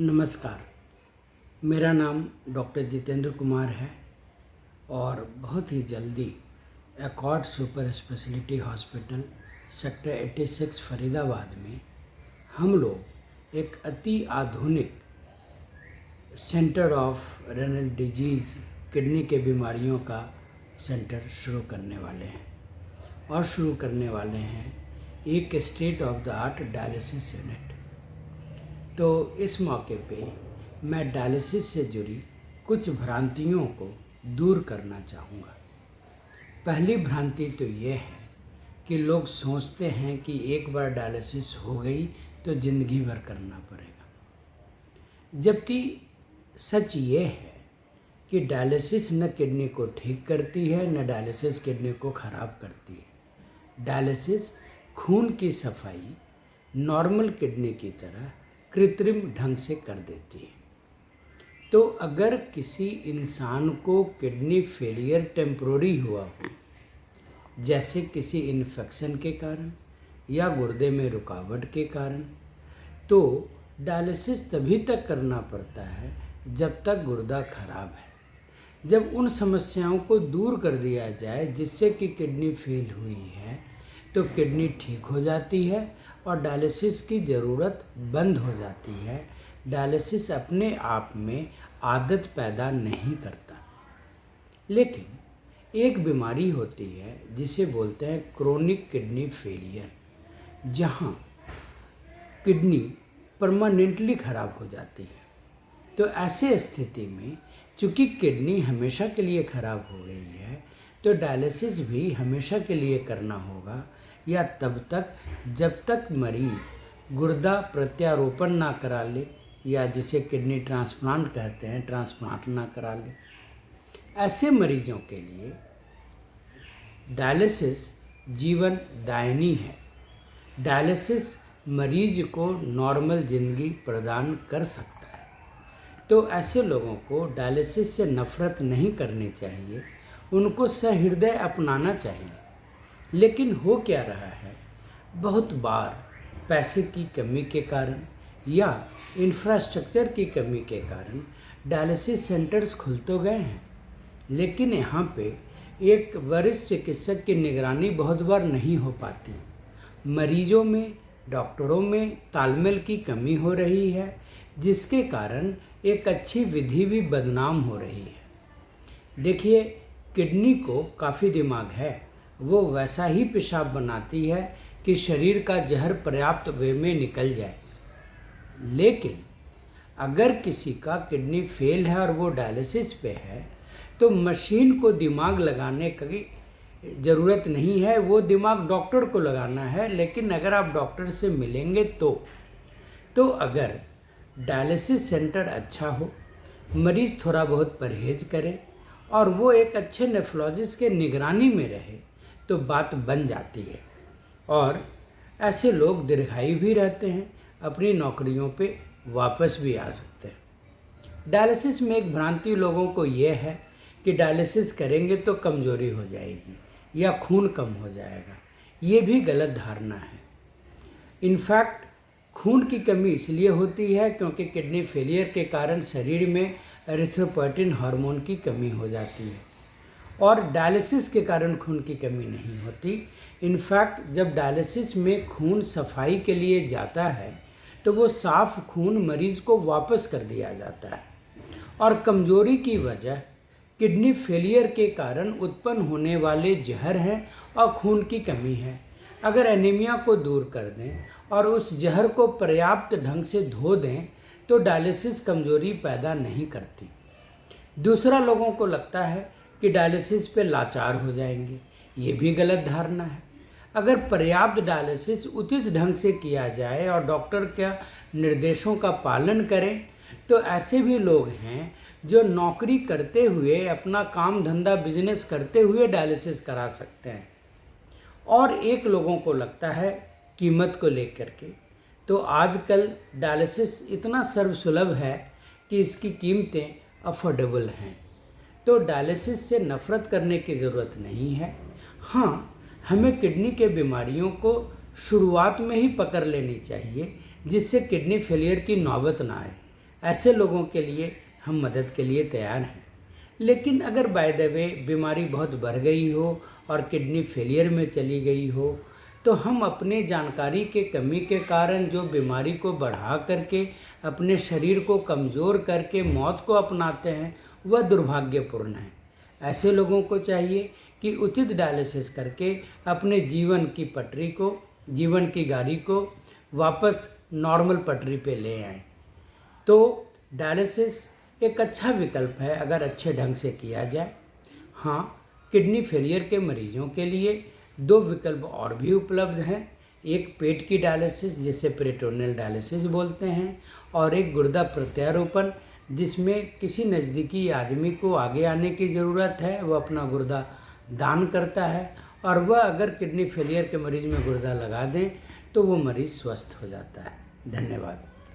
नमस्कार। मेरा नाम डॉक्टर जितेंद्र कुमार है और बहुत ही जल्दी accord super speciality hospital sector 86 Faridabad में हम लोग एक अति आधुनिक centre of renal disease kidney के बीमारियों का सेंटर शुरू करने वाले हैं और शुरू करने वाले हैं एक state of the art dialysis unit. तो इस मौके पे मैं डायलिसिस से जुड़ी कुछ भ्रांतियों को दूर करना चाहूँगा। पहली भ्रांति तो ये है कि लोग सोचते हैं कि एक बार डायलिसिस हो गई तो ज़िंदगी भर करना पड़ेगा, जबकि सच ये है कि डायलिसिस न किडनी को ठीक करती है न डायलिसिस किडनी को ख़राब करती है। डायलिसिस खून की सफाई नॉर्मल किडनी की तरह कृत्रिम ढंग से कर देती है। तो अगर किसी इंसान को किडनी फेलियर टेम्पोररी हुआ हो, जैसे किसी इन्फेक्शन के कारण या गुर्दे में रुकावट के कारण, तो डायलिसिस तभी तक करना पड़ता है जब तक गुर्दा खराब है। जब उन समस्याओं को दूर कर दिया जाए जिससे कि किडनी फेल हुई है, तो किडनी ठीक हो जाती है और डायलिसिस की ज़रूरत बंद हो जाती है। डायलिसिस अपने आप में आदत पैदा नहीं करता। लेकिन एक बीमारी होती है जिसे बोलते हैं क्रोनिक किडनी फेलियर, जहाँ किडनी परमानेंटली ख़राब हो जाती है। तो ऐसे स्थिति में चूँकि किडनी हमेशा के लिए ख़राब हो गई है, तो डायलिसिस भी हमेशा के लिए करना होगा, या तब तक जब तक मरीज गुर्दा प्रत्यारोपण ना करा ले, या जिसे किडनी ट्रांसप्लांट कहते हैं, ट्रांसप्लांट ना करा ले। ऐसे मरीजों के लिए डायलिसिस जीवन दायिनी है। डायलिसिस मरीज को नॉर्मल ज़िंदगी प्रदान कर सकता है। तो ऐसे लोगों को डायलिसिस से नफ़रत नहीं करनी चाहिए, उनको सहृदय अपनाना चाहिए। लेकिन हो क्या रहा है, बहुत बार पैसे की कमी के कारण या इंफ्रास्ट्रक्चर की कमी के कारण डायलिसिस सेंटर्स खुल तो गए हैं, लेकिन यहाँ पे एक वरिष्ठ चिकित्सक की निगरानी बहुत बार नहीं हो पाती। मरीजों में, डॉक्टरों में तालमेल की कमी हो रही है, जिसके कारण एक अच्छी विधि भी बदनाम हो रही है। देखिए, किडनी को काफ़ी दिमाग है, वो वैसा ही पेशाब बनाती है कि शरीर का जहर पर्याप्त वे में निकल जाए। लेकिन अगर किसी का किडनी फेल है और वो डायलिसिस पे है, तो मशीन को दिमाग लगाने की ज़रूरत नहीं है, वो दिमाग डॉक्टर को लगाना है। लेकिन अगर आप डॉक्टर से मिलेंगे तो अगर डायलिसिस सेंटर अच्छा हो, मरीज़ थोड़ा बहुत परहेज करे और वो एक अच्छे नेफ्रोलॉजिस्ट के निगरानी में रहे, तो बात बन जाती है और ऐसे लोग दीर्घायु भी रहते हैं, अपनी नौकरियों पे वापस भी आ सकते हैं। डायलिसिस में एक भ्रांति लोगों को ये है कि डायलिसिस करेंगे तो कमज़ोरी हो जाएगी या खून कम हो जाएगा। ये भी गलत धारणा है। इनफैक्ट खून की कमी इसलिए होती है क्योंकि किडनी फेलियर के कारण शरीर में एरिथ्रोपोएटिन हार्मोन की कमी हो जाती है, और डायलिसिस के कारण खून की कमी नहीं होती। इनफैक्ट जब डायलिसिस में खून सफाई के लिए जाता है, तो वो साफ खून मरीज़ को वापस कर दिया जाता है, और कमज़ोरी की वजह किडनी फेलियर के कारण उत्पन्न होने वाले जहर हैं और खून की कमी है। अगर एनीमिया को दूर कर दें और उस जहर को पर्याप्त ढंग से धो दें, तो डायलिसिस कमज़ोरी पैदा नहीं करती। दूसरा, लोगों को लगता है कि डायलिसिस पे लाचार हो जाएंगे। ये भी गलत धारणा है। अगर पर्याप्त डायलिसिस उचित ढंग से किया जाए और डॉक्टर के निर्देशों का पालन करें, तो ऐसे भी लोग हैं जो नौकरी करते हुए, अपना काम धंधा बिजनेस करते हुए डायलिसिस करा सकते हैं। और एक लोगों को लगता है कीमत को लेकर के, तो आजकल डायलिसिस इतना सर्वसुलभ है कि इसकी कीमतें अफोर्डेबल हैं। तो डायलिसिस से नफ़रत करने की ज़रूरत नहीं है। हाँ, हमें किडनी के बीमारियों को शुरुआत में ही पकड़ लेनी चाहिए, जिससे किडनी फेलियर की नौबत ना आए। ऐसे लोगों के लिए हम मदद के लिए तैयार हैं। लेकिन अगर बाय द वे बीमारी बहुत बढ़ गई हो और किडनी फेलियर में चली गई हो, तो हम अपने जानकारी के कमी के कारण जो बीमारी को बढ़ा करके अपने शरीर को कमज़ोर करके मौत को अपनाते हैं, वह दुर्भाग्यपूर्ण है। ऐसे लोगों को चाहिए कि उचित डायलिसिस करके अपने जीवन की पटरी को, जीवन की गाड़ी को वापस नॉर्मल पटरी पे ले आएं। तो डायलिसिस एक अच्छा विकल्प है अगर अच्छे ढंग से किया जाए। हाँ, किडनी फेलियर के मरीजों के लिए 2 विकल्प और भी उपलब्ध हैं। एक पेट की डायलिसिस जिसे पेरिटोनियल डायलिसिस बोलते हैं, और एक गुर्दा प्रत्यारोपण जिसमें किसी नज़दीकी आदमी को आगे आने की ज़रूरत है, वह अपना गुर्दा दान करता है और वह अगर किडनी फेलियर के मरीज में गुर्दा लगा दें तो वो मरीज़ स्वस्थ हो जाता है। धन्यवाद।